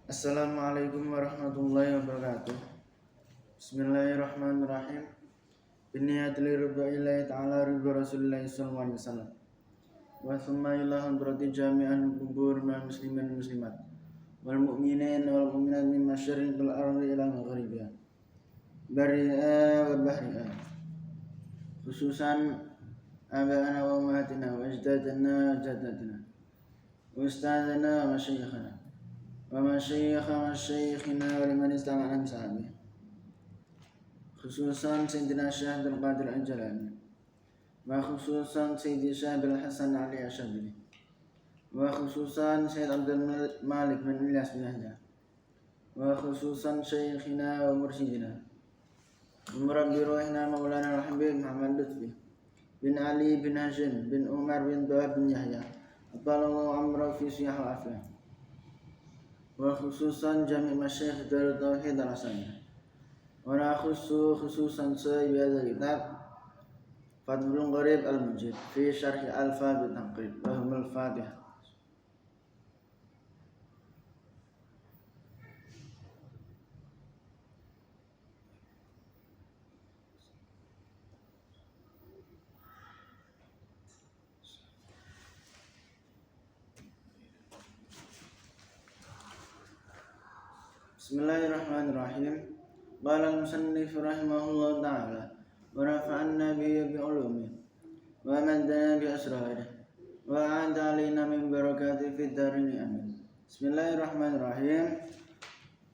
Assalamualaikum warahmatullahi wabarakatuh. Bismillahirrahmanirrahim. Biniyatil ridwa'illahi ta'ala ridwa Rasulillahi sallallahu alaihi wasallam. Wa thumma ila hadrati jami'an kubur minal muslimin muslimat wal mu'minin wal mu'minat min masyariqil ardi ila maghribiha. Bari'a wa bahri'a. Khususan aba'ana wa ummahatina wa ajdadana wa jaddatina wa ustadzana wa masyayikhana wa masyayikha masyayikhina wa liman istama'na bisahabi. Khususan Sayyidina Syekh Abdul Qadir Al-Jalani wa khususan Sayyidi Syekh Abdul Hasan Ali Asyadili wa khususan Syekh Abdul Malik bin Ilyas bin Yahya wa khususan Syekhina wa Mursyidina Murabbi Ruhina Maulana Al-Habib Muhammad Lutfi bin Ali bin Hashim bin Umar bin Tuhan bin Yahya Apalallahu amra fi siyah wa afiyah wa khususan Jami' Masyayikh Darut Tauhid Al-Hasaniyah wa khususan Sayyid hadha kitab Fadlul Gharib Al-Mujib fi syarhi Alfa bin Taqrib wa humul Fatihah. Bismillahirrahmanirrahim. Qala al-musannif rahimahullah ta'ala wa rafa'an nabiyya bi'ulumi wa maddana bi asrarih wa a'ada alaina min barakati fid darini amin. Bismillahirrahmanirrahim.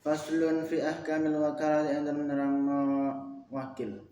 Faslun fi ahkamil wakalah yang menerangno wakil.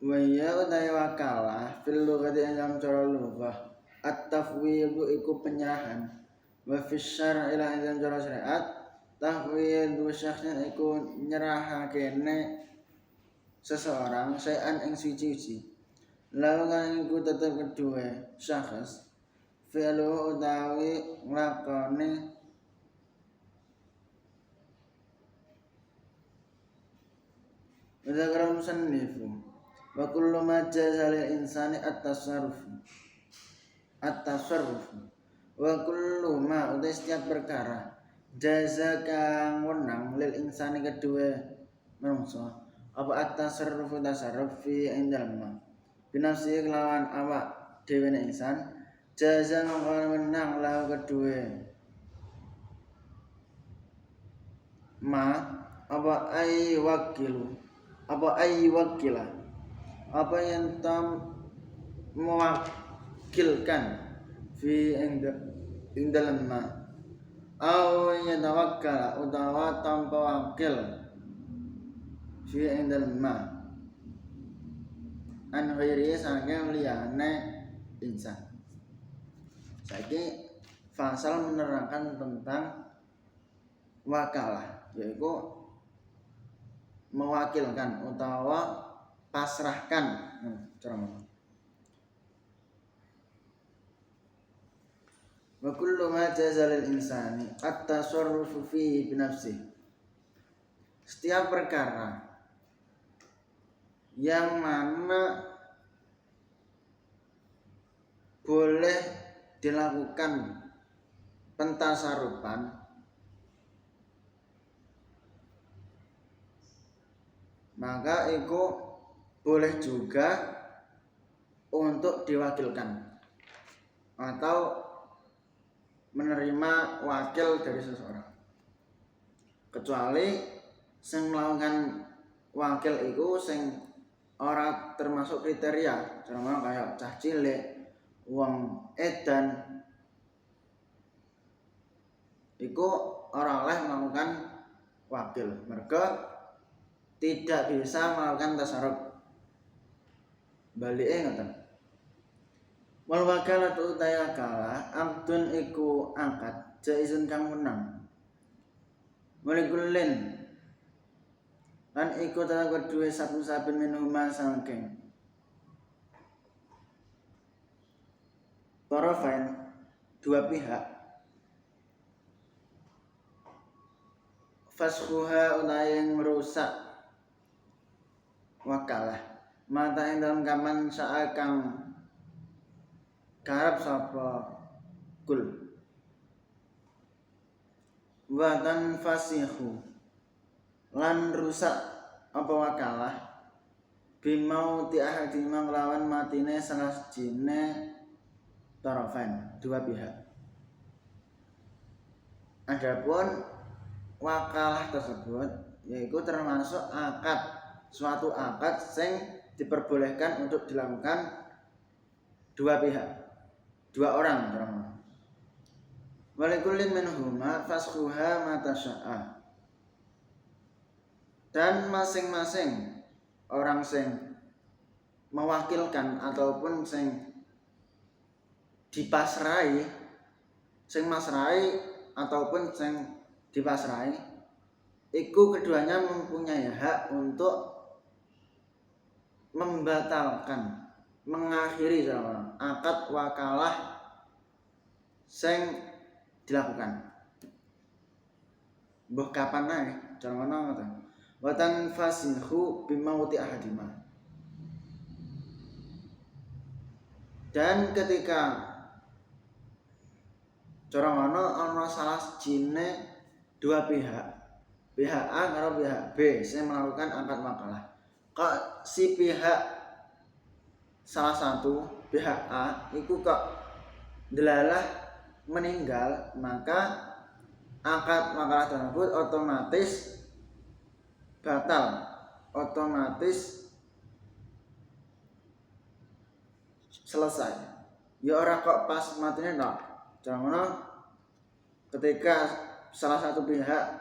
Wa ya utai wakalah fil lughati yang cara lughah at-tafwidhu iku penyerahan wa fi syar'i ila yang cara syariat tafwidhu syakhsin iku nyerahakene seseorang sayan ing suci-suci lalu kan iku tetep kedue syakhs fi'lu utawi nglakone Zakara musannifu wa kullu ma jaza lil insani at-tasarruf wa kullu ma udah setiap perkara jaza kang wenang lil insani kedua manungsa apa at-tasarruf fi indal ma binafsi kelawan awak dhewe insan jaza mongko wenang lahu kedua ma apa ai wakilu apa ai wakila apa yang tam mewakilkan fi ing dalam ma aw yatawakkal utawa tanpa wakil fi ing dalam ma an ghairi saking liyane insan. Saiki fasal menerangkan tentang wakalah yaitu mewakilkan utawa pasrahkan wa kullu ma jaza lil insani at-tasarrufu fihi bi nafsihi. Setiap perkara yang mana boleh dilakukan pentasarupan maka itu boleh juga untuk diwakilkan atau menerima wakil dari seseorang, kecuali sing melakukan wakil itu sing ora termasuk kriteria, contohnya kayak cah cilik, wong edan, itu ora oleh melakukan wakil, mereka tidak bisa melakukan tasarruf. Balike ngoten. Wal wakalatu tayakala abdun iku angkat jaizun kang menang. Walikullin lan iku tetep kedue saben minhuma saking tarafain dua pihak fashuha utawi merusak wakalah mata ing dalam kaman saakang karep sapa kul wa tanfasihu lan rusak apa wakalah bimauti ahadima nglawan matine salah sijine tarafain dua pihak. Adapun wakalah tersebut yaitu termasuk akad, suatu akad sing diperbolehkan untuk dilakukan dua pihak, dua orang. Walikullin minhuma fasquha matasya'a, dan masing-masing orang sing mewakilkan ataupun sing dipasrai, sing masrai ataupun sing dipasrai, iku keduanya mempunyai hak untuk membatalkan, mengakhiri akad wakalah sing dilakukan. Mbah kapan ae, cara ngono ngoten. Wa tanfasihu bimauti ahadima. Dan ketika cara ngono ana salah sijine dua pihak, pihak A karo pihak B sing melakukan akad wakalah. Kok si pihak salah satu pihak A iku kok delalah meninggal, maka akad wakalah tersebut otomatis batal, otomatis selesai. Ya ora kok pas matine tok. Jangan ketika salah satu pihak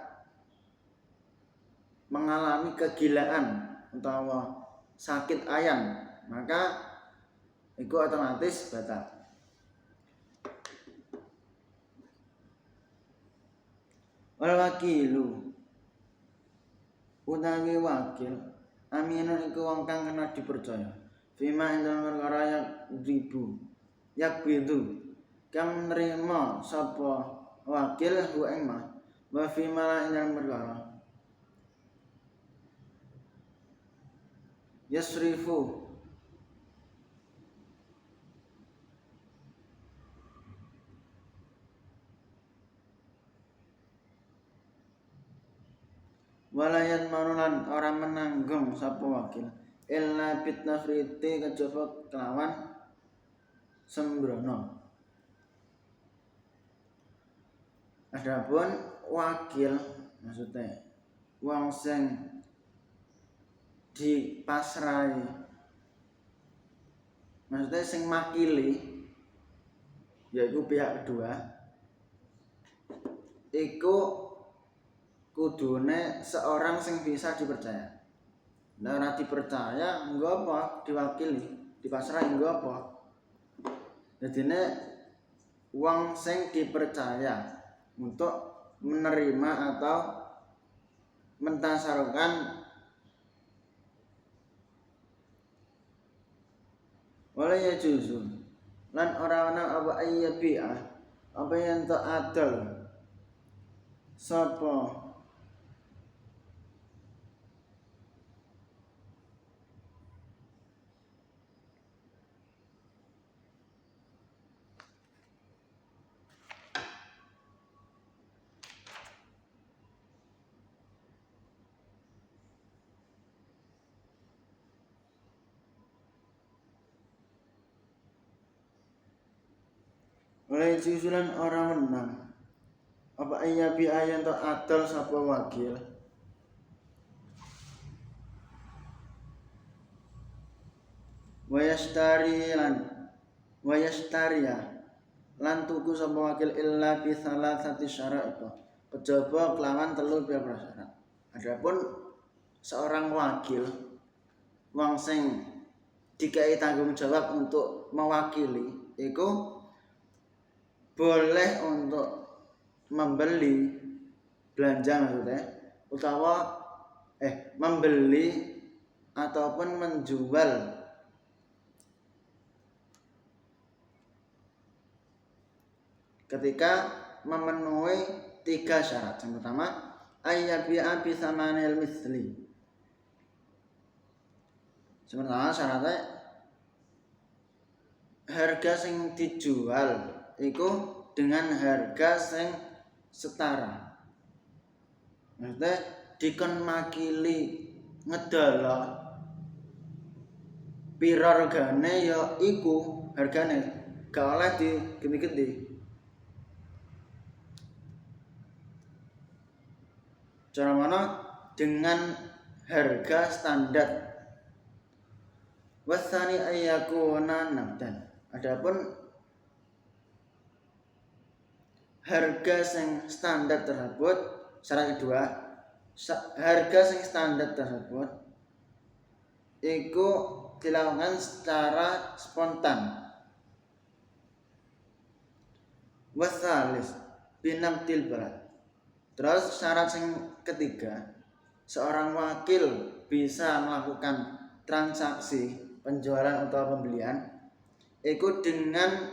mengalami kegilaan atau sakit ayan, maka itu otomatis batal. Wal wakilu utawi wakil aminun iku wong kang kena dipercaya fima ing dalem perkara yak bidu kang nerima sapa wakil hu ing ma wa fima ing dalem perkara yasrifu walayan manulan orang menanggung sapa wakil illa bitnafriti kejaba kelawan sembrono. Adapun wakil maksudnya wong sing dipasrai, maksudnya sing makili yaitu pihak kedua iku kudune seorang sing bisa dipercaya. Nah, ora dipercaya nggo apa diwakili, dipasrahi nggo apa? Dadine wong sing dipercaya untuk menerima atau mentasarufkan wala ya juzun lan ora ana apa ayyabi'ah apa yang tak adil sapa oleh susulan orang menang apa ayyabi ayan to adol sapa wakil wayastariya lan tuku sapa wakil illa bi salasati syarat kejaba kelawan 3 prasyarat. Adapun seorang wakil wong sing dikai tanggung jawab untuk mewakili iku boleh untuk membeli belanja maksudnya utawa membeli ataupun menjual ketika memenuhi 3 syarat. Yang pertama ayyabi'a bi tsamanil misli. Sementara syaratnya harga sing dijual iku dengan harga sing setara. Maksudnya dikon makili ngedala pira regane ya iku hargane, gak oleh digenti-genti. Cara mana? Dengan harga standar. Wasani ayyakuna nabdan. Adapun harga yang standar tersebut, syarat kedua, harga yang standar tersebut itu dilakukan secara spontan. Wasalis binabdil balad. Terus syarat yang ketiga, seorang wakil bisa melakukan transaksi penjualan atau pembelian itu dengan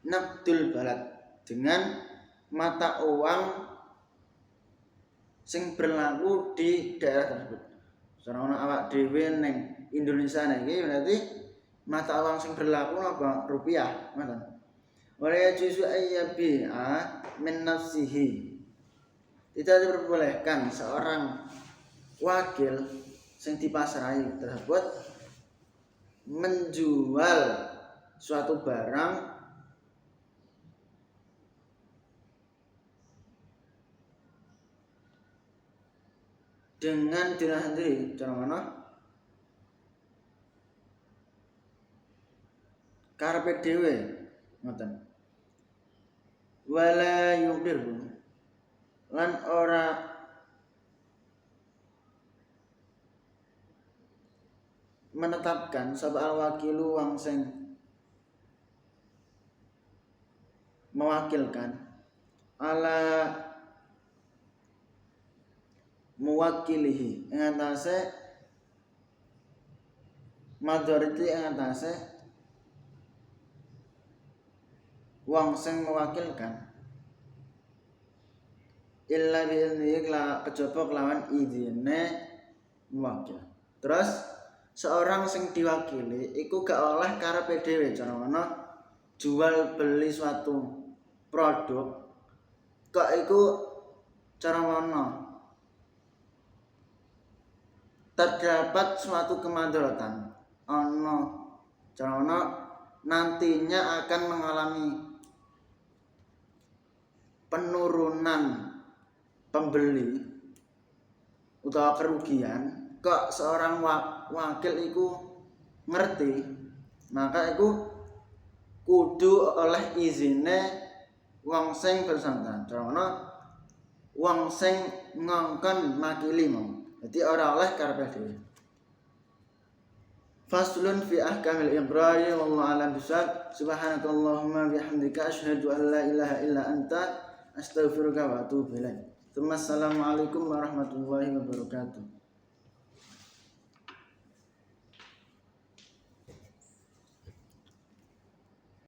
nabdul balad, dengan mata uang sing berlaku di daerah tersebut. Soalnya awak dhewe ning Indonesia niki berarti mata uang sing berlaku apa? Rupiah, ngoten. Wala yajuzu ayyabi'a min nafsihi. Tidak diperbolehkan seorang wakil sing dipasrahi tersebut menjual suatu barang dengan diri sendiri. Cara mana? Karepe dhewe, ngoten. Wala yuqdir lan ora menetapkan sapa al-wakilu wong sing mewakilkan ala muwakilihi ing atase madhariti ing atase wong sing mewakilkan illa bi'idznihi kejaba kelawan izine muwakil. Terus seorang sing diwakili iku gak oleh karepe dhewe, cara ngono jual beli suatu produk kok iku cara ngono terdapat suatu kemadaratan ono, cara ngono nantinya akan mengalami penurunan pembeli utawa kerugian, kok seorang wakil iku ngerti, maka iku kudu oleh izine wong sing bersangkutan. Cara ngono wong sing ngongkon makili mau. Dadi ora oleh karepe dhewe. Faslun fi ahkamil iqrari wallahu a'lam bissawab. Subhanakallahumma bihamdika asyhadu an la ilaha illa anta astaghfiruka wa atubu ilaik. Assalamualaikum warahmatullahi wabarakatuh.